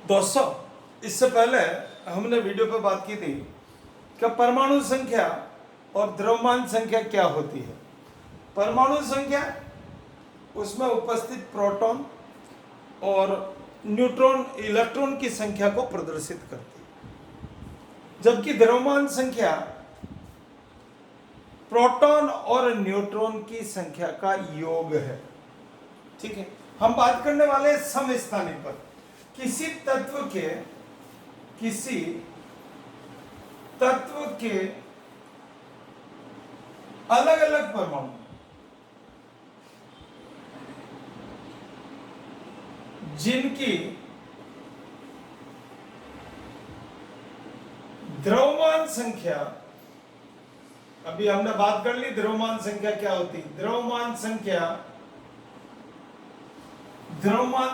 दोस्तों, इससे पहले हमने वीडियो पर बात की थी कि परमाणु संख्या और द्रव्यमान संख्या क्या होती है। परमाणु संख्या उसमें उपस्थित प्रोटॉन और न्यूट्रॉन इलेक्ट्रॉन की संख्या को प्रदर्शित करती है, जबकि द्रव्यमान संख्या प्रोटॉन और न्यूट्रॉन की संख्या का योग है। ठीक है, हम बात करने वाले हैं समस्थानी पर। किसी तत्व के अलग अलग परमाणु जिनकी द्रव्यमान संख्या, अभी हमने बात कर ली द्रव्यमान संख्या क्या होती है। द्रव्यमान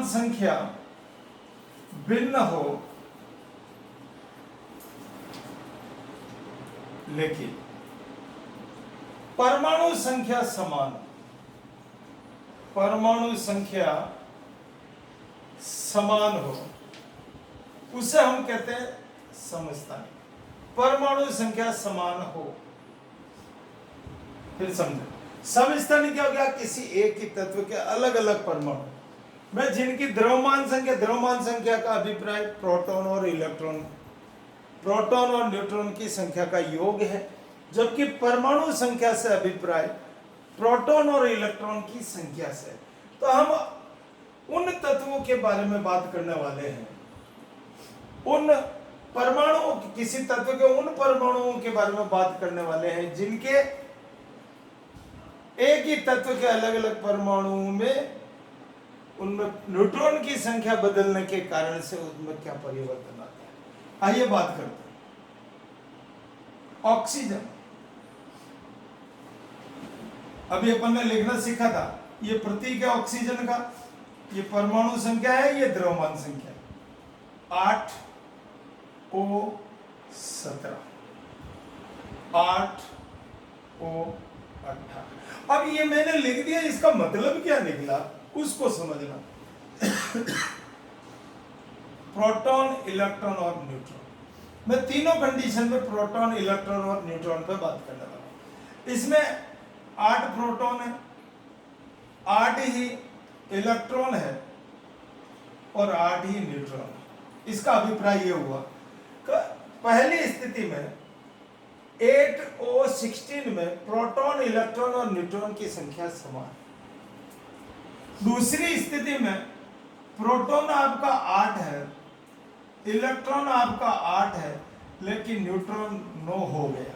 संख्या भिन्न हो लेकिन परमाणु संख्या समान हो, उसे हम कहते हैं समस्थानिक। परमाणु संख्या समान हो, फिर समझो समस्थानिक क्या हो गया? किसी एक ही तत्व के अलग अलग परमाणु में जिनकी द्रव्यमान संख्या का अभिप्राय प्रोटॉन और न्यूट्रॉन की संख्या का योग है, जबकि परमाणु संख्या से अभिप्राय प्रोटॉन और इलेक्ट्रॉन की संख्या से। तो हम उन तत्वों के बारे में बात करने वाले हैं, किसी तत्व के उन परमाणुओं के बारे में बात करने वाले हैं जिनके एक ही तत्व के अलग अलग परमाणुओं में उनमें न्यूट्रॉन की संख्या बदलने के कारण से उनमें क्या परिवर्तन आता है। आइए बात करते हैं। ऑक्सीजन, अभी अपन ने लिखना सीखा था, ये प्रतीक है ऑक्सीजन का, ये परमाणु संख्या है, ये द्रव्यमान संख्या 8O17 8O18। अब ये मैंने लिख दिया, इसका मतलब क्या निकला उसको समझना। प्रोटॉन, इलेक्ट्रॉन और न्यूट्रॉन, मैं तीनों कंडीशन में प्रोटॉन, इलेक्ट्रॉन और न्यूट्रॉन पे बात करने वाला हूं। इसमें 8 प्रोटॉन है, 8 ही इलेक्ट्रॉन है और 8 ही न्यूट्रॉन है। इसका अभिप्राय यह हुआ कि पहली स्थिति में 8O16 में प्रोटॉन, इलेक्ट्रॉन और न्यूट्रॉन की संख्या समान। दूसरी स्थिति में प्रोटॉन आपका 8 है, इलेक्ट्रॉन आपका 8 है, लेकिन न्यूट्रॉन 9 हो गया।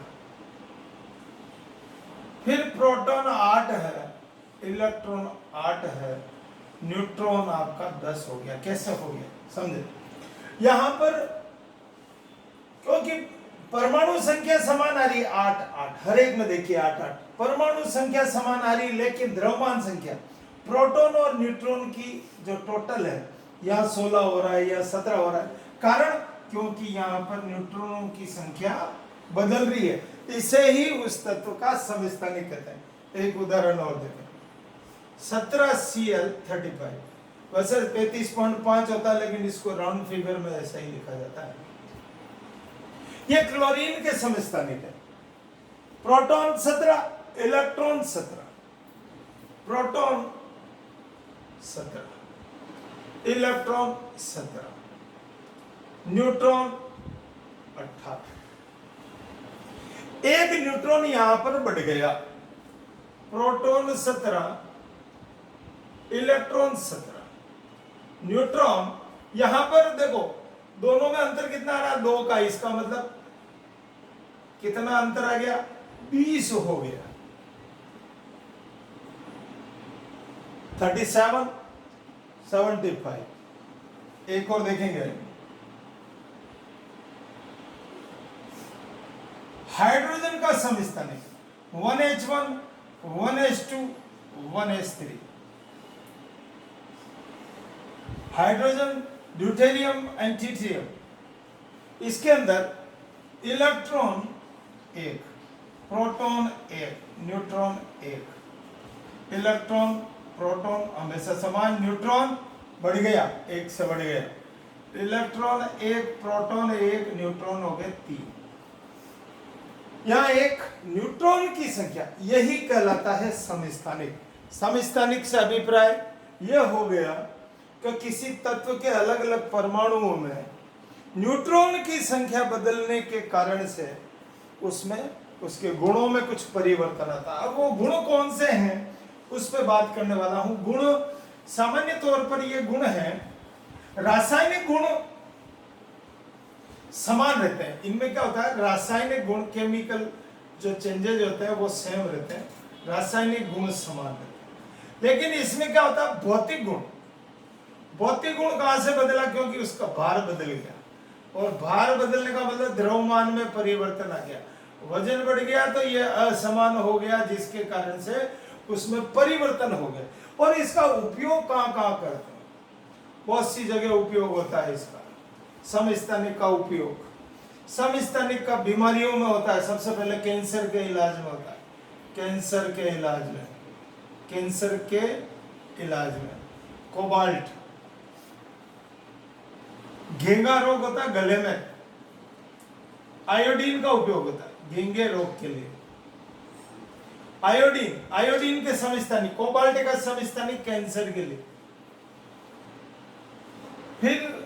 फिर प्रोटॉन 8 है, इलेक्ट्रॉन 8 है, न्यूट्रॉन आपका 10 हो गया। कैसे हो गया समझे? यहां पर क्योंकि परमाणु संख्या समान आ रही है 8 8, हर एक में देखिए 8 8 परमाणु संख्या समान आ रही, लेकिन द्रव्यमान संख्या प्रोटॉन और न्यूट्रॉन की जो टोटल है यहाँ 16 हो रहा है या 17 हो रहा है। कारण क्योंकि यहाँ पर न्यूट्रॉनों की संख्या बदल रही है। इसे ही उस तत्व का समस्थानिक कहते हैं। एक उदाहरण और देखें, 17Cl35, वैसे 33.5 होता है, लेकिन इसको राउंड फिगर में ऐसा ही लिखा जाता है। यह क्लोरीन के समस्थानिक है। Proton 17, electron 17, proton 17, electron 17, neutron 18। एक न्यूट्रॉन यहां पर बढ़ गया, प्रोटॉन 17, इलेक्ट्रॉन 17, न्यूट्रॉन यहां पर देखो दोनों में अंतर कितना आ रहा है? 2 का। इसका मतलब कितना अंतर आ गया? 20 हो गया। 37 75। एक और देखेंगे, हाइड्रोजन का समस्थानिक 1H1 1H2 1H3। Hydrogen, deuterium and tritium, इसके अंदर electron 1, proton 1, neutron 1। Electron proton हमेशा समान, न्यूट्रॉन बढ़ गया, 1 से बढ़ गया। इलेक्ट्रॉन एक, प्रोटॉन एक, न्यूट्रॉन हो गए 3। यहां एक न्यूट्रॉन की संख्या, यही कहलाता है समस्थानिक। समस्थानिक से अभिप्राय यह हो गया कि किसी तत्व के अलग अलग परमाणुओं में न्यूट्रॉन की संख्या बदलने के कारण से उसमें उसके गुणों में कुछ परिवर्तन आता है। अब वो गुण कौन से हैं उस पर बात करने वाला हूं। गुण सामान्य तौर पर ये गुण हैं, रासायनिक गुण समान रहते हैं। इनमें क्या होता है, रासायनिक गुण, केमिकल जो चेंजेज होते हैं वो सेम रहते हैं, रासायनिक गुण समान रहते हैं। लेकिन इसमें क्या होता है, भौतिक गुण। भौतिक गुण कहां से बदला, क्योंकि उसका भार बदल गया, और भार बदलने का मतलब द्रव्यमान में परिवर्तन आ गया, वजन बढ़ गया तो ये असमान हो गया, जिसके कारण से उसमें परिवर्तन हो गया। और इसका उपयोग कहां कहां करते हैं, बहुत सी जगह उपयोग होता है इसका। समस्थानिक का उपयोग, समस्थानिक का बीमारियों में होता है। सबसे पहले कैंसर के इलाज में होता है, कैंसर के इलाज में, कैंसर के इलाज में कोबाल्ट। घेंगा रोग होता है गले में, आयोडीन का उपयोग होता है घेंगे रोग के लिए। आयोडीन, आयोडीन के समस्थानिक, कोबाल्ट का समस्थानिक कैंसर के लिए। फिर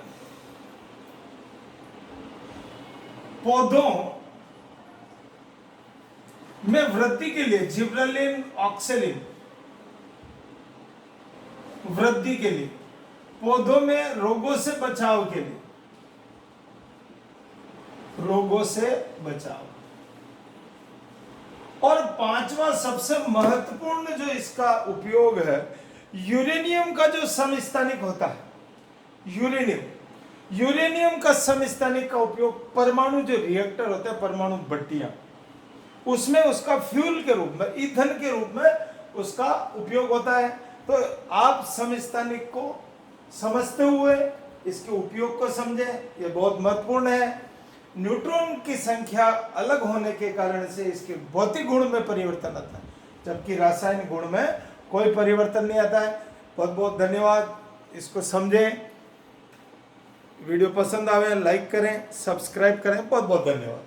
पौधों में वृद्धि के लिए जिब्रेलिन, ऑक्सेलिन, वृद्धि के लिए, पौधों में रोगों से बचाव के लिए, रोगों से बचाव। और पांचवा सबसे महत्वपूर्ण जो इसका उपयोग है, यूरेनियम का जो समस्थानिक होता है, यूरेनियम, यूरेनियम का समस्थानिक का उपयोग परमाणु जो रिएक्टर होता है, परमाणु भट्टियां, उसमें उसका फ्यूल के रूप में, ईंधन के रूप में उसका उपयोग होता है। तो आप समस्थानिक को समझते हुए इसके उपयोग को समझें, यह बहुत महत्वपूर्ण है। न्यूट्रॉन की संख्या अलग होने के कारण से इसके भौतिक गुण में परिवर्तन आता है, जबकि रासायनिक गुण में कोई परिवर्तन नहीं आता है। बहुत बहुत धन्यवाद, इसको समझें। वीडियो पसंद आवे लाइक करें, सब्सक्राइब करें। बहुत बहुत धन्यवाद।